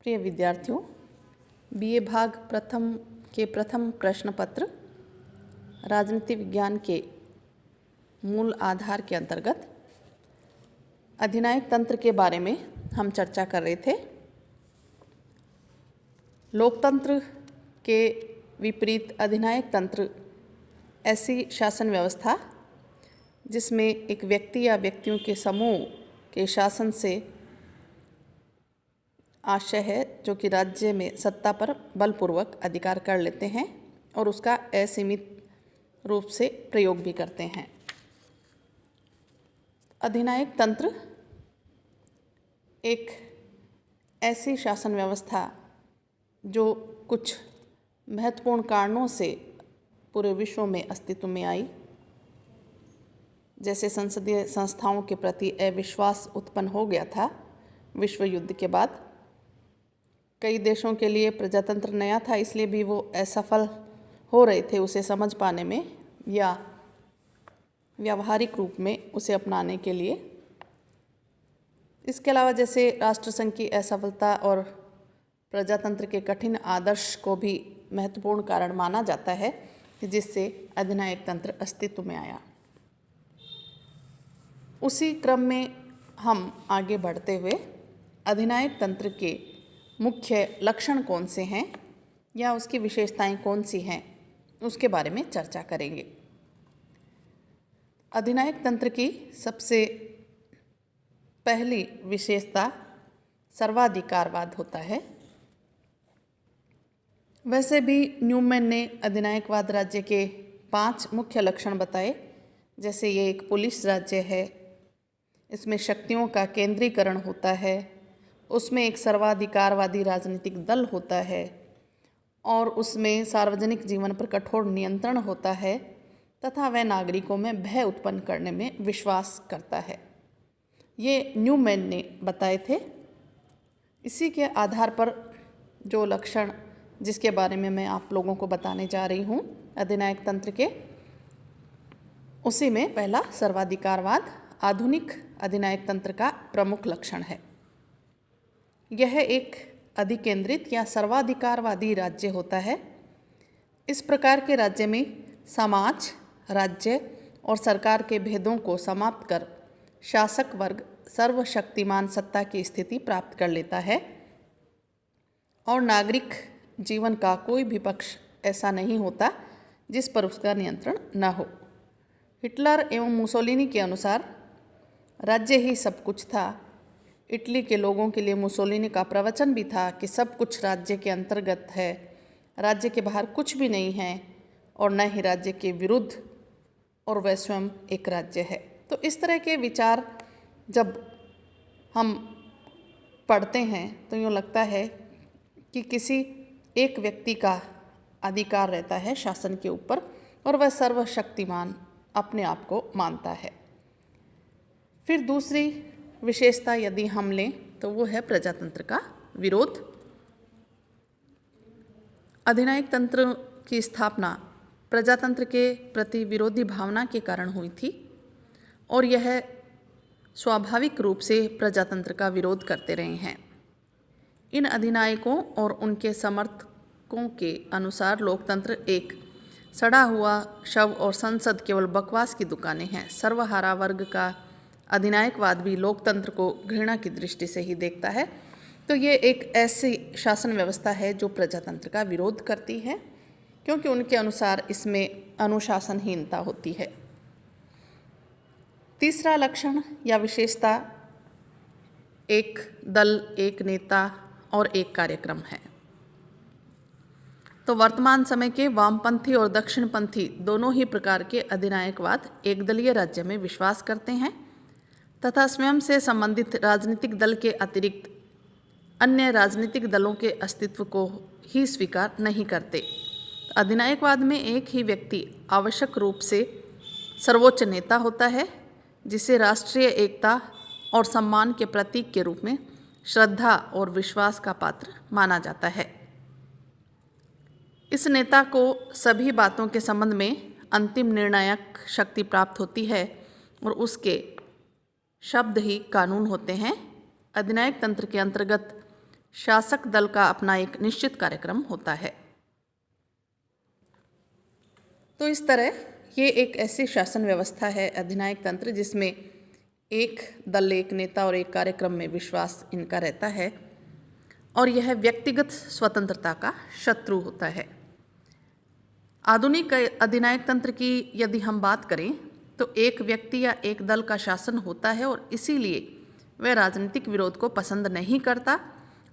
प्रिय विद्यार्थियों, बीए भाग प्रथम के प्रथम प्रश्न पत्र राजनीति विज्ञान के मूल आधार के अंतर्गत अधिनायक तंत्र के बारे में हम चर्चा कर रहे थे। लोकतंत्र के विपरीत अधिनायक तंत्र ऐसी शासन व्यवस्था जिसमें एक व्यक्ति या व्यक्तियों के समूह के शासन से आशय है जो कि राज्य में सत्ता पर बलपूर्वक अधिकार कर लेते हैं और उसका असीमित रूप से प्रयोग भी करते हैं। अधिनायक तंत्र एक ऐसी शासन व्यवस्था जो कुछ महत्वपूर्ण कारणों से पूरे विश्व में अस्तित्व में आई, जैसे संसदीय संस्थाओं के प्रति अविश्वास उत्पन्न हो गया था विश्व युद्ध के बाद। कई देशों के लिए प्रजातंत्र नया था, इसलिए भी वो असफल हो रहे थे उसे समझ पाने में या व्यावहारिक रूप में उसे अपनाने के लिए। इसके अलावा जैसे राष्ट्रसंघ की असफलता और प्रजातंत्र के कठिन आदर्श को भी महत्वपूर्ण कारण माना जाता है जिससे अधिनायक तंत्र अस्तित्व में आया। उसी क्रम में हम आगे बढ़ते हुए अधिनायक तंत्र के मुख्य लक्षण कौन से हैं या उसकी विशेषताएं कौन सी हैं उसके बारे में चर्चा करेंगे। अधिनायक तंत्र की सबसे पहली विशेषता सर्वाधिकारवाद होता है। वैसे भी न्यूमैन ने अधिनायकवाद राज्य के 5 मुख्य लक्षण बताए, जैसे ये एक पुलिस राज्य है, इसमें शक्तियों का केंद्रीकरण होता है, उसमें एक सर्वाधिकारवादी राजनीतिक दल होता है और उसमें सार्वजनिक जीवन पर कठोर नियंत्रण होता है तथा वह नागरिकों में भय उत्पन्न करने में विश्वास करता है। ये न्यूमैन ने बताए थे। इसी के आधार पर जो लक्षण जिसके बारे में मैं आप लोगों को बताने जा रही हूँ अधिनायक तंत्र के, उसी में पहला सर्वाधिकारवाद आधुनिक अधिनायक तंत्र का प्रमुख लक्षण है। यह एक अधिकेंद्रित या सर्वाधिकारवादी राज्य होता है। इस प्रकार के राज्य में समाज, राज्य और सरकार के भेदों को समाप्त कर शासक वर्ग सर्वशक्तिमान सत्ता की स्थिति प्राप्त कर लेता है और नागरिक जीवन का कोई भी पक्ष ऐसा नहीं होता जिस पर उसका नियंत्रण न हो। हिटलर एवं मुसोलिनी के अनुसार राज्य ही सब कुछ था। इटली के लोगों के लिए मुसोलिनी का प्रवचन भी था कि सब कुछ राज्य के अंतर्गत है, राज्य के बाहर कुछ भी नहीं है और न ही राज्य के विरुद्ध, और वह स्वयं एक राज्य है। तो इस तरह के विचार जब हम पढ़ते हैं तो यूँ लगता है कि किसी एक व्यक्ति का अधिकार रहता है शासन के ऊपर और वह सर्वशक्तिमान अपने आप को मानता है। फिर दूसरी विशेषता यदि हम लें तो वो है प्रजातंत्र का विरोध। अधिनायक तंत्र की स्थापना प्रजातंत्र के प्रति विरोधी भावना के कारण हुई थी और यह स्वाभाविक रूप से प्रजातंत्र का विरोध करते रहे हैं। इन अधिनायकों और उनके समर्थकों के अनुसार लोकतंत्र एक सड़ा हुआ शव और संसद केवल बकवास की दुकानें हैं। सर्वहारा वर्ग का अधिनायकवाद भी लोकतंत्र को घृणा की दृष्टि से ही देखता है। तो ये एक ऐसी शासन व्यवस्था है जो प्रजातंत्र का विरोध करती है, क्योंकि उनके अनुसार इसमें अनुशासनहीनता होती है। तीसरा लक्षण या विशेषता एक दल, एक नेता और एक कार्यक्रम है। तो वर्तमान समय के वामपंथी और दक्षिणपंथी दोनों ही प्रकार के अधिनायकवाद एकदलीय राज्य में विश्वास करते हैं तथा स्वयं से संबंधित राजनीतिक दल के अतिरिक्त अन्य राजनीतिक दलों के अस्तित्व को ही स्वीकार नहीं करते। अधिनायकवाद में एक ही व्यक्ति आवश्यक रूप से सर्वोच्च नेता होता है, जिसे राष्ट्रीय एकता और सम्मान के प्रतीक के रूप में श्रद्धा और विश्वास का पात्र माना जाता है। इस नेता को सभी बातों के संबंध में अंतिम निर्णायक शक्ति प्राप्त होती है और उसके शब्द ही कानून होते हैं। अधिनायक तंत्र के अंतर्गत शासक दल का अपना एक निश्चित कार्यक्रम होता है। तो इस तरह ये एक ऐसी शासन व्यवस्था है अधिनायक तंत्र जिसमें एक दल, एक नेता और एक कार्यक्रम में विश्वास इनका रहता है और यह व्यक्तिगत स्वतंत्रता का शत्रु होता है। आधुनिक अधिनायक तंत्र की यदि हम बात करें तो एक व्यक्ति या एक दल का शासन होता है और इसीलिए वह राजनीतिक विरोध को पसंद नहीं करता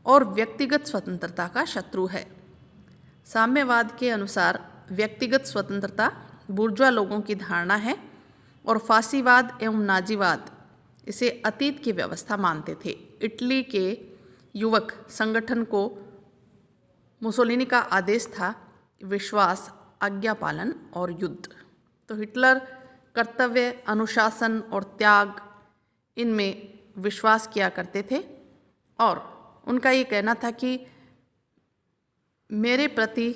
और व्यक्तिगत स्वतंत्रता का शत्रु है। साम्यवाद के अनुसार व्यक्तिगत स्वतंत्रता बुर्जुआ लोगों की धारणा है और फासीवाद एवं नाजीवाद इसे अतीत की व्यवस्था मानते थे। इटली के युवक संगठन को मुसोलिनी का आदेश था विश्वास, आज्ञा पालन और युद्ध। तो हिटलर कर्तव्य, अनुशासन और त्याग इनमें विश्वास किया करते थे और उनका ये कहना था कि मेरे प्रति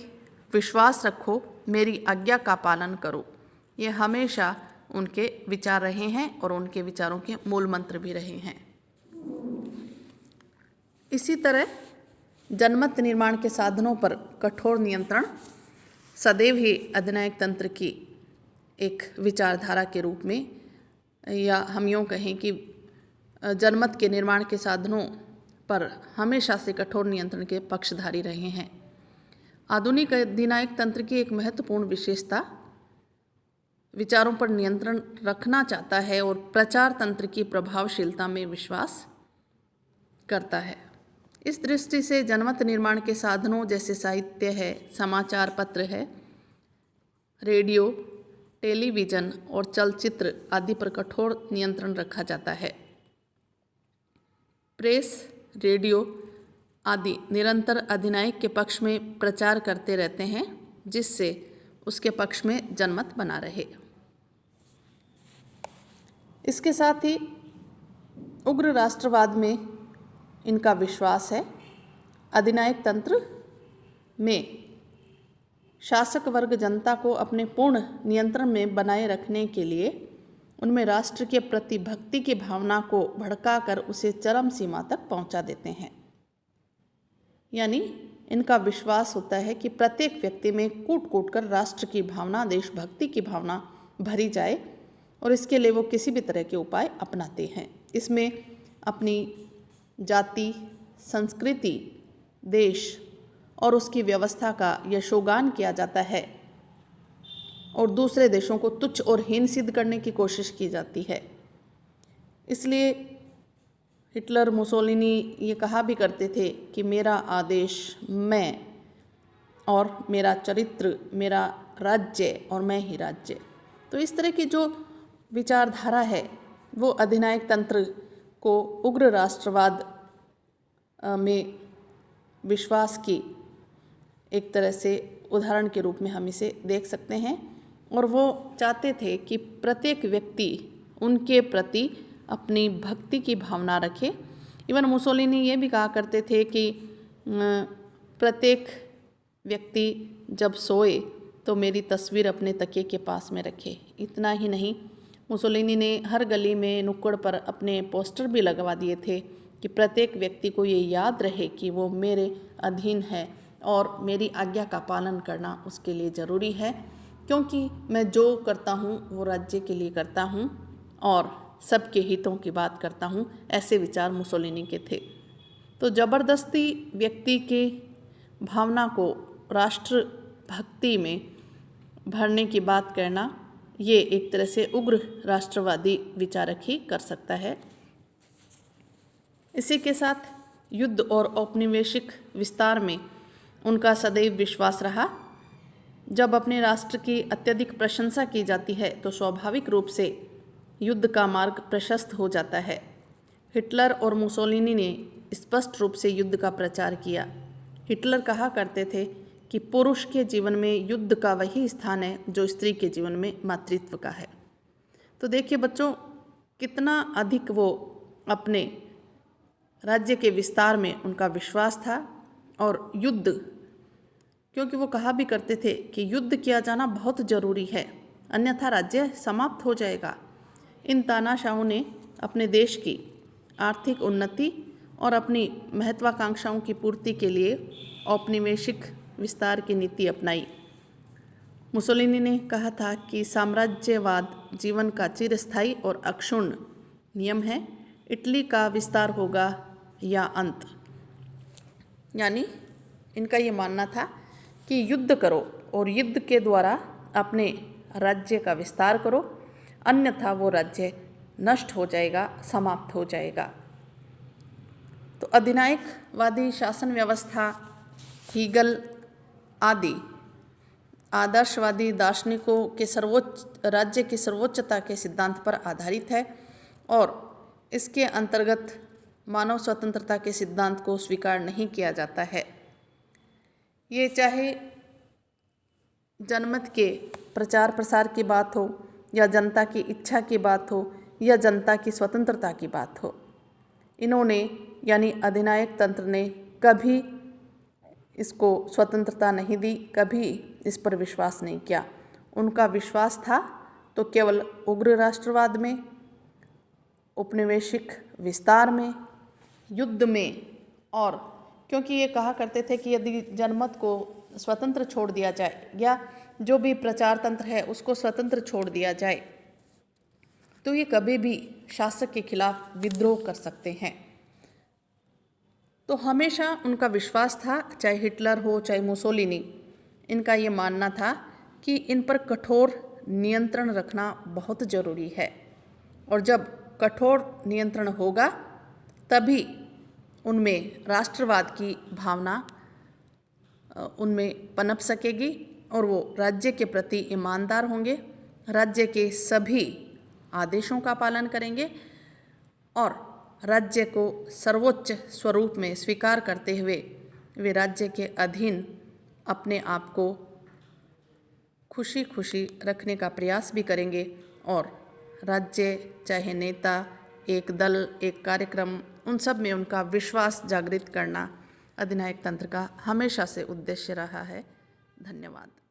विश्वास रखो, मेरी आज्ञा का पालन करो। ये हमेशा उनके विचार रहे हैं और उनके विचारों के मूल मंत्र भी रहे हैं। इसी तरह जनमत निर्माण के साधनों पर कठोर नियंत्रण सदैव ही अधिनायक तंत्र की एक विचारधारा के रूप में, या हम यूँ कहें कि जनमत के निर्माण के साधनों पर हमेशा से कठोर नियंत्रण के पक्षधारी रहे हैं। आधुनिक अधिनायक तंत्र की एक महत्वपूर्ण विशेषता विचारों पर नियंत्रण रखना चाहता है और प्रचार तंत्र की प्रभावशीलता में विश्वास करता है। इस दृष्टि से जनमत निर्माण के साधनों जैसे साहित्य है, समाचार पत्र है, रेडियो, टेलीविज़न और चलचित्र आदि पर कठोर नियंत्रण रखा जाता है। प्रेस, रेडियो आदि निरंतर अधिनायक के पक्ष में प्रचार करते रहते हैं जिससे उसके पक्ष में जनमत बना रहे। इसके साथ ही उग्र राष्ट्रवाद में इनका विश्वास है। अधिनायक तंत्र में शासक वर्ग जनता को अपने पूर्ण नियंत्रण में बनाए रखने के लिए उनमें राष्ट्र के प्रति भक्ति की भावना को भड़काकर उसे चरम सीमा तक पहुंचा देते हैं। यानी इनका विश्वास होता है कि प्रत्येक व्यक्ति में कूट कूट कर राष्ट्र की भावना, देशभक्ति की भावना भरी जाए और इसके लिए वो किसी भी तरह के उपाय अपनाते हैं। इसमें अपनी जाति, संस्कृति, देश और उसकी व्यवस्था का यशोगान किया जाता है और दूसरे देशों को तुच्छ और हीन सिद्ध करने की कोशिश की जाती है। इसलिए हिटलर, मुसोलिनी ये कहा भी करते थे कि मेरा आदेश मैं, और मेरा चरित्र, मेरा राज्य और मैं ही राज्य। तो इस तरह की जो विचारधारा है वो अधिनायक तंत्र को उग्र राष्ट्रवाद में विश्वास की एक तरह से उदाहरण के रूप में हम इसे देख सकते हैं। और वो चाहते थे कि प्रत्येक व्यक्ति उनके प्रति अपनी भक्ति की भावना रखे। इवन मुसोलिनी ये भी कहा करते थे कि प्रत्येक व्यक्ति जब सोए तो मेरी तस्वीर अपने तकिए के पास में रखे। इतना ही नहीं, मुसोलिनी ने हर गली में, नुक्कड़ पर अपने पोस्टर भी लगवा दिए थे कि प्रत्येक व्यक्ति को ये याद रहे कि वो मेरे अधीन है और मेरी आज्ञा का पालन करना उसके लिए ज़रूरी है, क्योंकि मैं जो करता हूँ वो राज्य के लिए करता हूँ और सबके हितों की बात करता हूँ। ऐसे विचार मुसोलिनी के थे। तो ज़बरदस्ती व्यक्ति के भावना को राष्ट्र भक्ति में भरने की बात करना, ये एक तरह से उग्र राष्ट्रवादी विचारक ही कर सकता है। इसी के साथ युद्ध और औपनिवेशिक विस्तार में उनका सदैव विश्वास रहा। जब अपने राष्ट्र की अत्यधिक प्रशंसा की जाती है तो स्वाभाविक रूप से युद्ध का मार्ग प्रशस्त हो जाता है। हिटलर और मुसोलिनी ने स्पष्ट रूप से युद्ध का प्रचार किया। हिटलर कहा करते थे कि पुरुष के जीवन में युद्ध का वही स्थान है जो स्त्री के जीवन में मातृत्व का है। तो देखिए बच्चों, कितना अधिक वो अपने राज्य के विस्तार में उनका विश्वास था। और युद्ध, क्योंकि वो कहा भी करते थे कि युद्ध किया जाना बहुत ज़रूरी है, अन्यथा राज्य समाप्त हो जाएगा। इन तानाशाहों ने अपने देश की आर्थिक उन्नति और अपनी महत्वाकांक्षाओं की पूर्ति के लिए औपनिवेशिक विस्तार की नीति अपनाई। मुसोलिनी ने कहा था कि साम्राज्यवाद जीवन का चिरस्थायी और अक्षुण्ण नियम है, इटली का विस्तार होगा या अंत। यानी इनका ये मानना था कि युद्ध करो और युद्ध के द्वारा अपने राज्य का विस्तार करो, अन्यथा वो राज्य नष्ट हो जाएगा, समाप्त हो जाएगा। तो अधिनायकवादी शासन व्यवस्था हीगल आदि आदर्शवादी दार्शनिकों के राज्य की सर्वोच्चता के सिद्धांत पर आधारित है और इसके अंतर्गत मानव स्वतंत्रता के सिद्धांत को स्वीकार नहीं किया जाता है। ये चाहे जनमत के प्रचार प्रसार की बात हो या जनता की इच्छा की बात हो या जनता की स्वतंत्रता की बात हो, इन्होंने यानी अधिनायक तंत्र ने कभी इसको स्वतंत्रता नहीं दी, कभी इस पर विश्वास नहीं किया। उनका विश्वास था तो केवल उग्र राष्ट्रवाद में, औपनिवेशिक विस्तार में, युद्ध में, और क्योंकि ये कहा करते थे कि यदि जनमत को स्वतंत्र छोड़ दिया जाए या जो भी प्रचार तंत्र है उसको स्वतंत्र छोड़ दिया जाए तो ये कभी भी शासक के खिलाफ विद्रोह कर सकते हैं। तो हमेशा उनका विश्वास था, चाहे हिटलर हो चाहे मुसोलिनी, इनका ये मानना था कि इन पर कठोर नियंत्रण रखना बहुत ज़रूरी है और जब कठोर नियंत्रण होगा तभी उनमें राष्ट्रवाद की भावना उनमें पनप सकेगी और वो राज्य के प्रति ईमानदार होंगे, राज्य के सभी आदेशों का पालन करेंगे और राज्य को सर्वोच्च स्वरूप में स्वीकार करते हुए वे राज्य के अधीन अपने आप को खुशी खुशी रखने का प्रयास भी करेंगे और राज्य, चाहे नेता, एक दल, एक कार्यक्रम, उन सब में उनका विश्वास जागृत करना अधिनायक तंत्र का हमेशा से उद्देश्य रहा है। धन्यवाद।